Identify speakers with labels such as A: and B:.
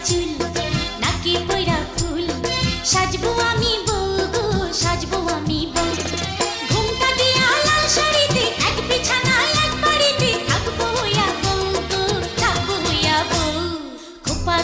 A: চুল নাকি পয়রা ফুল সাজবো আমি বউ গো সাজবো আমি বউ ঘুমটা দিয়া লাল শাড়িতে এক বিছানায় এক বাড়িতে থাকবো হইয়া বউ গো থাকবো হইয়া বউ খোপা